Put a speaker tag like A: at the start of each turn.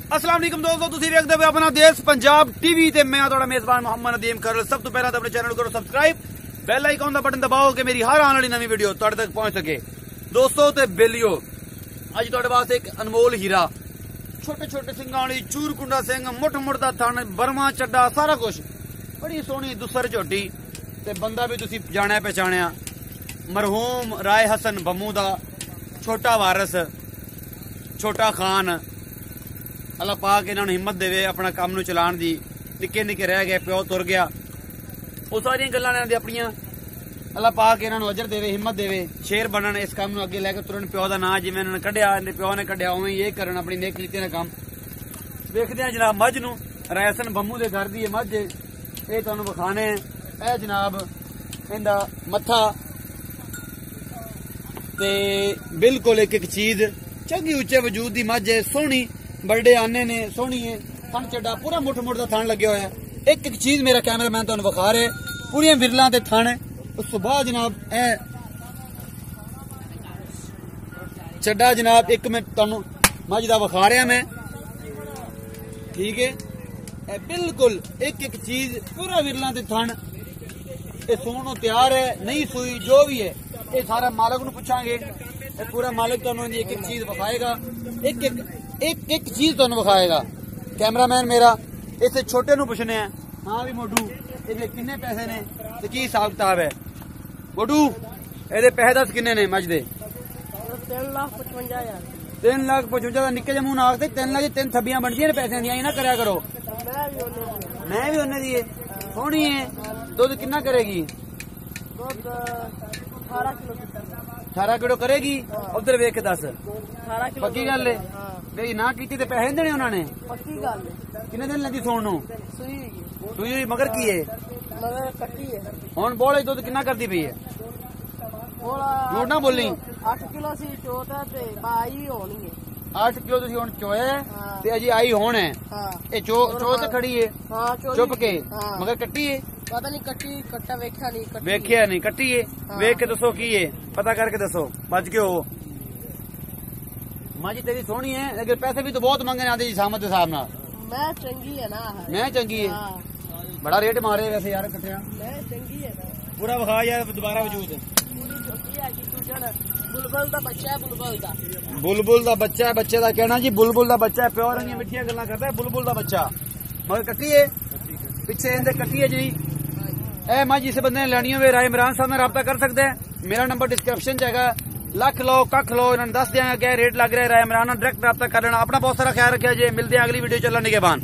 A: अस्सलाम वालेकुम दोस्तों, तुसीं देखदे हो अपना देश पंजाब टीवी ते मैं तुहाडा मेजबान मोहम्मद नदीम करल। सब तो पहला तो अपने चैनल करो सब्सक्राइब, बेल आइकन दा बटन दबाओ कि मेरी हर आने वाली नवी वीडियो तुहाडे तक पहुंच सके। दोस्तों ते बेलियो, अज तुहाडे वास्ते एक अनमोल हीरा, छोटे छोटे सिंगां वाली चूरकुंडा सिंह, मुठ मुठ दा थन, बरमा चड्डा, सारा कुछ, बड़ी सोहनी दुसर झोटी ते बंदा भी तुसीं जाणिया पहचानिया, मरहूम राय हसन बम्मू दा छोटा वारस, छोटा खान। अल्लाह पाक इन्होंने हिम्मत देवे अपना काम नूं चलाण दी। निक्के निक्के रह गए, प्यो तुर गया, वो सारियां गल्लां ने अपनियां। अल्लाह पाक इन्होंने अजर देवे, हिम्मत देवे, शेर बनन, इस काम नूं अगे लैके तुरन। प्यो दा नां जिवें इन्होंने कढ़िया, इन्हदे प्यो ने कढ़िया, उवें ये करन अपनी नेक नीति दा काम। वेखदे आ जनाब मझ नूं, राय हसन बम्मू दे घर दी ये मझ, ये तुहानूं विखाने। ए जनाब इहदा मत्था ते बिल्कुल एक एक चीज चंगी उच्चे वजूद दी मझ है, सोहनी, बड़े आने ने, सोहनी है, थन चड्डा पूरा मुठ मुठ दा थन लगे होया। एक एक चीज मेरा कैमरामैन तुहानूं विखा रहे, पूरियां विरलां ते थन। उस तो बाद जनाब ए चड्डा जनाब एक मैं तुहानूं मझ दा विखा रहा मैं, ठीक है। ए बिल्कुल एक एक चीज पूरा विरलां ते थन, ये सोहणों तैयार है, नहीं सुई जो भी है ये सारा मालक नूं पुछांगे। पूरा मालिक तुहानूं एक एक चीज विखाएगा, एक चीज तुहानूं विखाएगा कैमरामैन मेरा। इस छोटे नूं पुछने हैं, हाँ भी मोडू इहदे किन्ने पैसे ने ते की हिसाब किताब है? मोडू इहदे पैसे दस किन्ने ने मझ दे?
B: 3,55,000।
A: 3,55,000 निक्के जमू नाग ते 3 लाख 3 थब्बियां बनदियां ने पैसे दियां, ना करया करो। मैं भी उन्ने दी है, सोहनी है। दुध किन्ना करेगी? 18 किलो करेगी। उधर वेख के दस,
B: 18 किलो
A: पक्की गल है? वे ना कीती ते पैसे देने उन्होंने?
B: पक्की गल है।
A: किन्ने दिन लगी सोन नूं?
B: सुई
A: सुई मगर की है?
B: मगर कट्टी है।
A: हुण बोल दुध किन्ना करदी पई है? झूठ ना बोली।
B: 8 किलो सी चोत है ते आई होनी है।
A: 8 किलो तुसीं हुण चोया
B: हाँ।
A: ते अजी आई होण है।
B: हां
A: ए चो ते खड़ी है।
B: हां
A: चुप के
B: हाँ।
A: मगर कट्टी है?
B: पता नहीं कट्टी कट्टा वेख्या नहीं, कट्टी
A: वेख्या नहीं, कट्टी है।
B: हाँ।
A: वेख के दसो की है, पता करके दसो, बच के हो। माजी तेरी सोहनी है, लेकिन पैसे भी तो बहुत मंगने आते जी सामत के हिसाब नाल।
B: मैं चंगी है ना।
A: मैं चंगी है।
B: हाँ।
A: बड़ा रेट मारे वैसे यार कट्टिया।
B: मैं चंगी है ना।
A: पूरा विखा यार दोबारा वजूद।
B: पूरी छोटी है कि तू जण बुलबुल दा बच्चा है, बुलबुल दा।
A: बुलबुल दा बच्चा है, बच्चे दा कहना जी बुलबुल दा बच्चा है। प्योर इन्नियां मिठियां गल्लां करदा है, बुलबुल दा बच्चा। मगर कट्टी है, पिछे इहदे कट्टी है जी। ए मां जिस बंदे ने लेनी होवे राय इमरान साहब नाल राबता कर सकदा है। मेरा नंबर डिस्क्रिप्शन च हैगा, लख लो कख लो, इन्होंने दस दियांगा क्या रेट लग रहा है। राय इमरान नाल डायरेक्ट राबता कर लेना। अपना बहुत सारा ख्याल रखिया जे, मिलते हैं अगली वीडियो। चलना निगहबान।